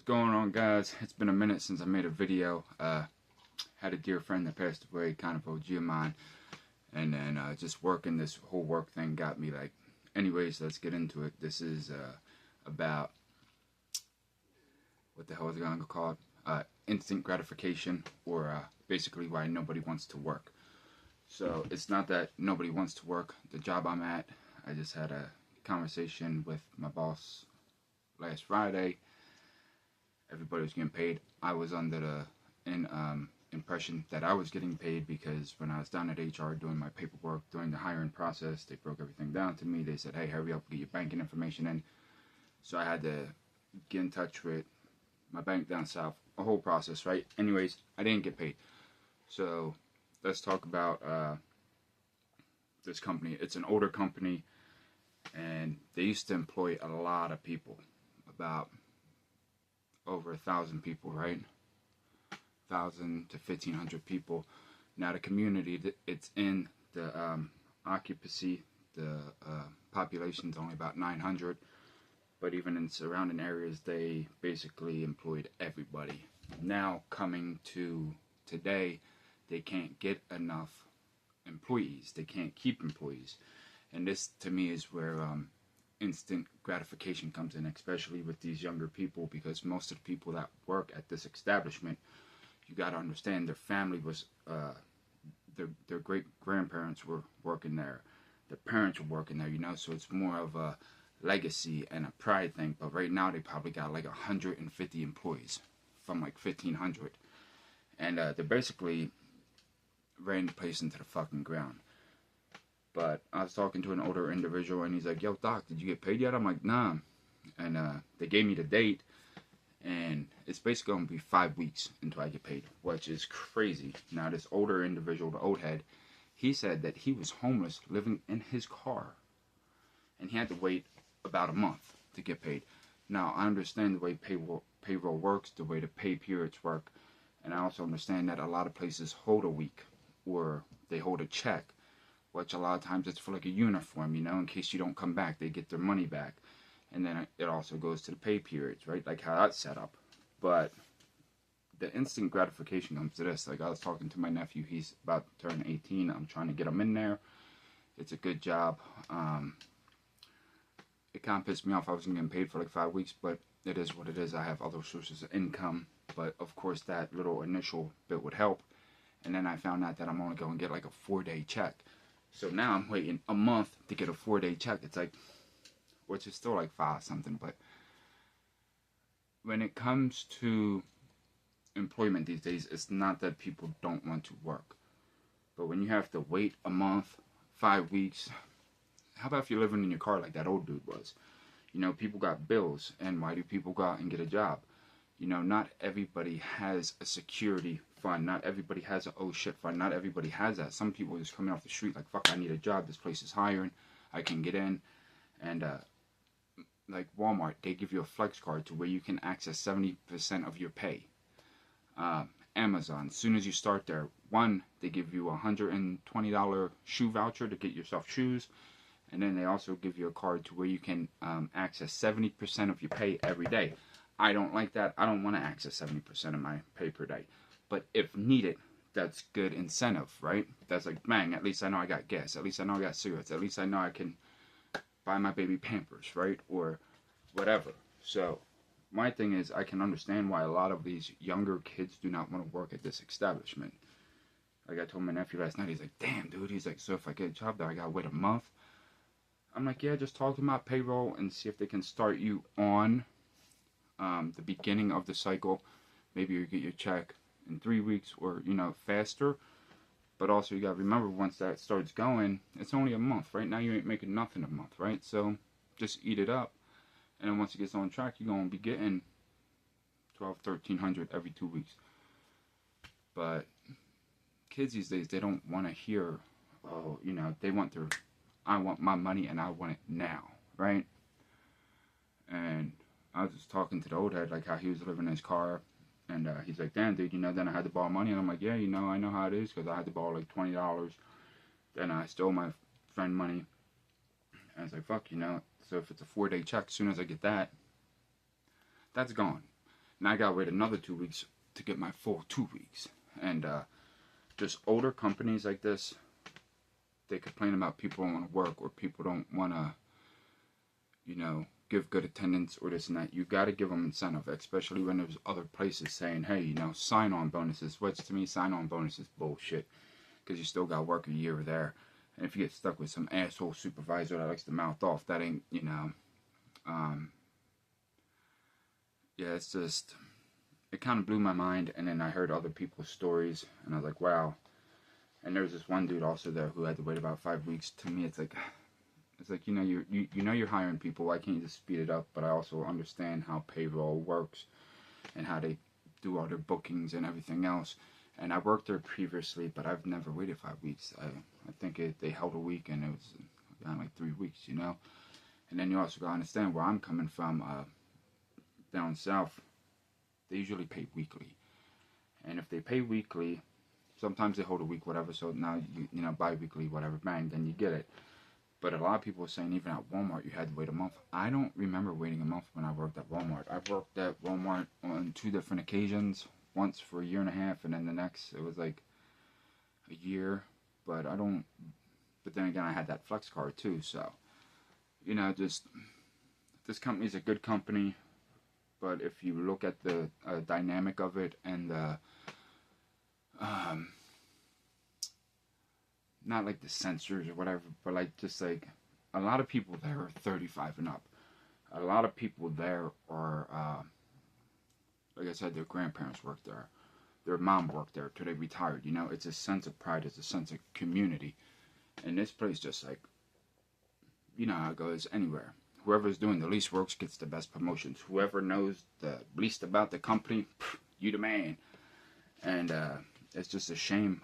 going on, guys? It's been a minute since I made a video. Had a dear friend that passed away, kind of OG of mine, and then just working this whole work thing got me like, anyways, let's get into it. This is about, what the hell is it going to call it? Instant gratification, or basically why nobody wants to work. So it's not that nobody wants to work. The job I'm at, I just had a conversation with my boss last Friday. Everybody was getting paid. I was under the impression that I was getting paid because when I was down at HR doing my paperwork during the hiring process, they broke everything down to me. They said, hey, hurry up, get your banking information in. So I had to get in touch with my bank down south, a whole process, right? Anyways, I didn't get paid. So let's talk about this company. It's an older company, and they used to employ a lot of people, about over 1,000 people, right? 1,000 to 1,500 people. Now the community, it's in the occupancy, the population's only about 900, but even in surrounding areas, they basically employed everybody. Now coming to today, they can't get enough employees. They can't keep employees, and this to me is where instant gratification comes in, especially with these younger people, because most of the people that work at this establishment, you got to understand, their family was their great grandparents were working there, their parents were working there, so it's more of a legacy and a pride thing. But right now they probably got like 150 employees from like 1,500, and they're basically ran the place into the fucking ground. But I was talking to an older individual, and he's like, yo, Doc, did you get paid yet? I'm like, nah. And they gave me the date, and it's basically going to be 5 weeks until I get paid, which is crazy. Now, this older individual, the old head, he said that he was homeless, living in his car, and he had to wait about a month to get paid. Now, I understand the way payroll works, the way the pay periods work, and I also understand that a lot of places hold a week, or they hold a check, which a lot of times it's for like a uniform, in case you don't come back, they get their money back. And then it also goes to the pay periods, right? Like how that's set up. But the instant gratification comes to this. Like I was talking to my nephew, he's about to turn 18. I'm trying to get him in there. It's a good job. It kind of pissed me off. I wasn't getting paid for like 5 weeks, but it is what it is. I have other sources of income. But of course that little initial bit would help. And then I found out that I'm only going to get like a 4-day check. So now I'm waiting a month to get a 4-day check. It's like, which is still like 5 something. But when it comes to employment these days, it's not that people don't want to work. But when you have to wait a month, 5 weeks, how about if you're living in your car like that old dude was? People got bills, and why do people go out and get a job? Not everybody has a security fund. Not everybody has an oh shit fund. Not everybody has that. Some people are just coming off the street like, fuck, I need a job. This place is hiring. I can get in. And like Walmart, they give you a flex card to where you can access 70% of your pay. Amazon, as soon as you start there, they give you a $120 shoe voucher to get yourself shoes. And then they also give you a card to where you can access 70% of your pay every day. I don't like that. I don't want to access 70% of my pay per day. But if needed, that's good incentive, right? That's like, bang, at least I know I got gas. At least I know I got cigarettes. At least I know I can buy my baby Pampers, right? Or whatever. So my thing is, I can understand why a lot of these younger kids do not want to work at this establishment. Like I told my nephew last night, he's like, damn, dude. He's like, so if I get a job there, I got to wait a month? I'm like, yeah, just talk to my payroll and see if they can start you on the beginning of the cycle. Maybe you get your check in 3 weeks, or faster. But also you gotta remember, once that starts going, it's only a month. Right now you ain't making nothing a month, right? So just eat it up, and then once it gets on track, you're gonna be getting 1,200-1,300 every 2 weeks. But kids these days, they don't want to hear, oh, they want I want my money and I want it now, right? And I was just talking to the old head, like how he was living in his car, and he's like, damn, dude, then I had to borrow money. And I'm like, yeah, I know how it is, because I had to borrow like $20. Then I stole my friend money. And I was like, fuck, so if it's a 4-day check, as soon as I get that, that's gone. and I gotta wait another 2 weeks to get my full 2 weeks. And just older companies like this, they complain about people don't want to work, or people don't want to, give good attendance, or this and that. You got to give them incentive, especially when there's other places saying, hey, sign-on bonuses, which to me, sign-on bonuses bullshit, because you still got to work a year there. And if you get stuck with some asshole supervisor that likes to mouth off, that ain't, yeah, it's just, it kind of blew my mind. And then I heard other people's stories, and I was like, wow. And there's this one dude also there who had to wait about 5 weeks. To me, it's like you're hiring people. Why can't you just speed it up? But I also understand how payroll works and how they do all their bookings and everything else. And I worked there previously, but I've never waited 5 weeks. I think they held a week, and it was around like 3 weeks, And then you also got to understand where I'm coming from. Down south, they usually pay weekly. And if they pay weekly, sometimes they hold a week, whatever. So now, bi-weekly, whatever, bang, then you get it. But a lot of people are saying even at Walmart you had to wait a month. I don't remember waiting a month when I worked at Walmart. I worked at Walmart on 2 different occasions. Once for a year and a half, and then the next it was like a year. But then again, I had that flex card too. So, just this company is a good company. But if you look at the dynamic of it and the not like the censors or whatever, but like just like a lot of people there are 35 and up. A lot of people there are, like I said, their grandparents worked there. Their mom worked there till they retired. It's a sense of pride. It's a sense of community. And this place just like, how it goes anywhere. Whoever's doing the least works gets the best promotions. Whoever knows the least about the company, you the man. And it's just a shame.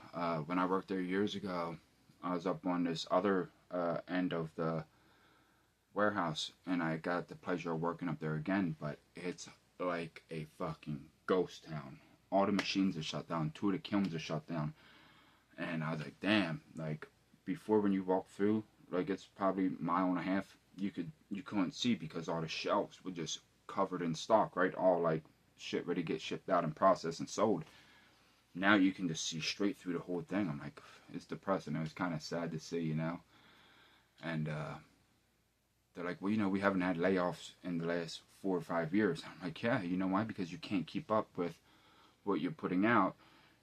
When I worked there years ago, I was up on this other end of the warehouse, and I got the pleasure of working up there again, but it's like a fucking ghost town. All the machines are shut down. 2 of the kilns are shut down. And I was like, damn, like, before when you walk through, like, it's probably a mile and a half, you couldn't see because all the shelves were just covered in stock, right? All, like, shit ready to get shipped out and processed and sold. Now you can just see straight through the whole thing. I'm like, it's depressing. It was kind of sad to see, And they're like, well, we haven't had layoffs in the last 4 or 5 years. I'm like, yeah, you know why? Because you can't keep up with what you're putting out.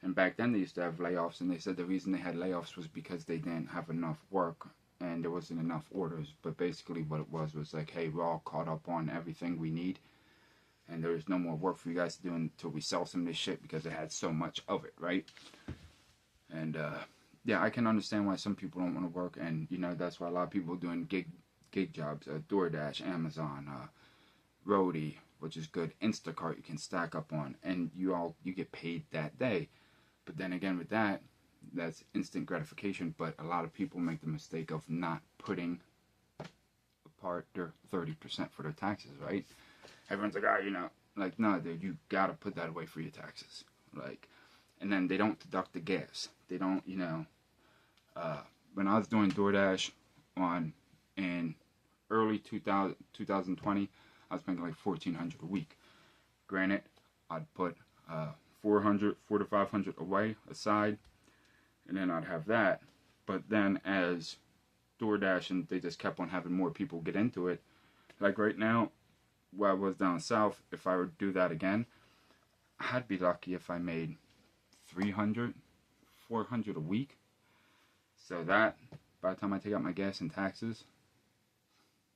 And back then they used to have layoffs, and they said the reason they had layoffs was because they didn't have enough work and there wasn't enough orders. But basically what it was like, hey, we're all caught up on everything we need, and there's no more work for you guys to do until we sell some of this shit because they had so much of it, right? And yeah, I can understand why some people don't want to work, and that's why a lot of people are doing gig jobs, DoorDash, Amazon, Roadie, which is good, Instacart you can stack up on, and you get paid that day. But then again with that's instant gratification, but a lot of people make the mistake of not putting apart their 30% for their taxes, right? Everyone's like, like, no, dude, you gotta put that away for your taxes. Like, and then they don't deduct the gas. They don't, when I was doing DoorDash in early 2020, I was making like $1,400 a week. Granted, I'd put $400 to $500 away aside, and then I'd have that. But then as DoorDash, and they just kept on having more people get into it. Like right now, where I was down south, if I would do that again, I'd be lucky if I made $300, $400 a week. So that, by the time I take out my gas and taxes,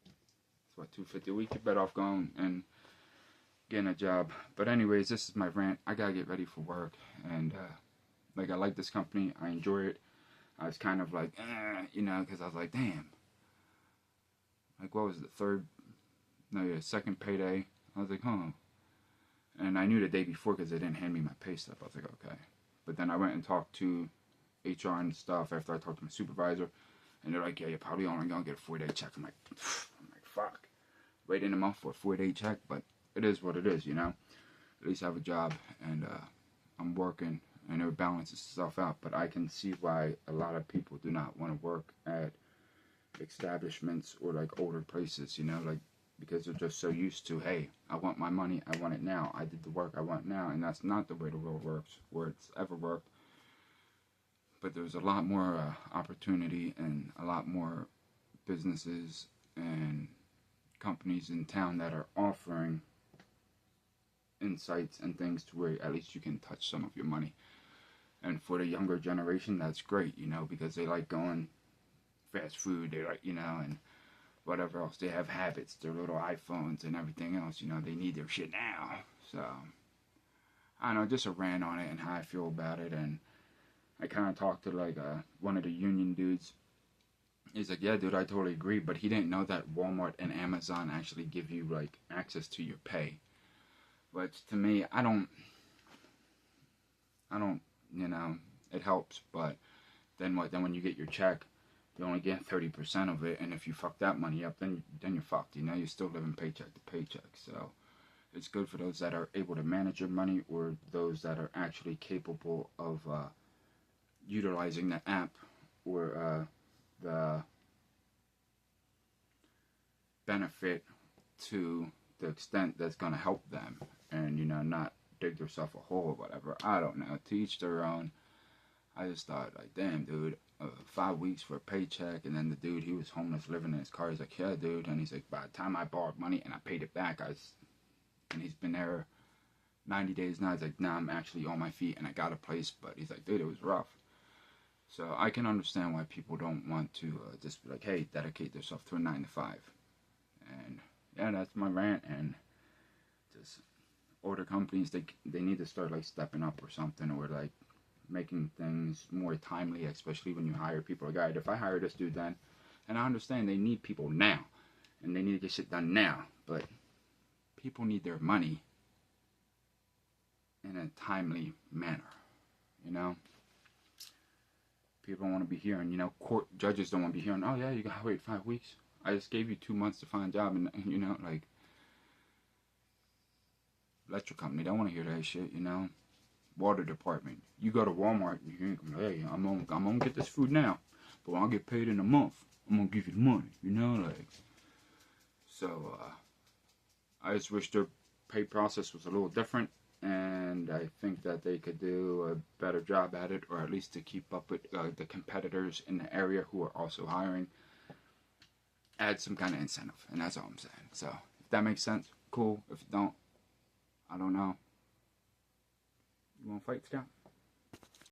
it's what, $250 a week. You're better off going and getting a job. But anyways, this is my rant. I gotta get ready for work, and like, I like this company. I enjoy it. I was kind of like, because I was like, damn. Like, what was the second payday? I was like, huh. And I knew the day before because they didn't hand me my pay stub. I was like, okay. But then I went and talked to HR and stuff after I talked to my supervisor, and they're like, yeah, you're probably only gonna get a 4-day check. I'm like, fuck. Waiting a month for a 4-day check, but it is what it is, At least I have a job, and I'm working, and it balances itself out. But I can see why a lot of people do not want to work at establishments or like older places, like because they're just so used to, hey, I want my money, I want it now. I did the work, I want it now. And that's not the way the world works, or it's ever worked. But there's a lot more opportunity and a lot more businesses and companies in town that are offering insights and things to where at least you can touch some of your money. And for the younger generation, that's great, because they like going fast food, they like, and whatever else. They have habits, their little iPhones and everything else, they need their shit now. So, I don't know, just a rant on it and how I feel about it. And I kind of talked to like one of the union dudes. He's like, yeah, dude, I totally agree. But he didn't know that Walmart and Amazon actually give you like access to your pay. Which to me, I don't, it helps. But then what? Then when you get your check, you only get 30% of it. And if you fuck that money up, then you're fucked. You're still living paycheck to paycheck. So it's good for those that are able to manage your money, or those that are actually capable of utilizing the app, or the benefit to the extent that's going to help them, and not dig themselves a hole or whatever. I don't know, to each their own. I just thought, like, damn, dude, 5 weeks for a paycheck. And then the dude, he was homeless, living in his car. He's like, yeah, dude. And he's like, by the time I borrowed money and I paid it back, and he's been there 90 days now. He's like, nah, I'm actually on my feet and I got a place. But he's like, dude, it was rough. So I can understand why people don't want to just be like, hey, dedicate themselves to a 9 to 5. And yeah, that's my rant. And just older companies, they need to start like stepping up or something, or like making things more timely, especially when you hire people. Like, all right, if I hire this dude then, and I understand they need people now, and they need to get shit done now, but people need their money in a timely manner, People don't want to be hearing, court judges don't want to be hearing, oh yeah, you gotta wait 5 weeks. I just gave you 2 months to find a job, and like, electric company, they don't want to hear that shit, Water department, you go to Walmart, and you can, hey, I'm gonna get this food now, but when I get paid in a month, I'm gonna give you the money, like. So, I just wish their pay process was a little different, and I think that they could do a better job at it, or at least to keep up with the competitors in the area who are also hiring. Add some kind of incentive, and that's all I'm saying. So, if that makes sense, cool. If it don't, I don't know. You want to fight, Scott?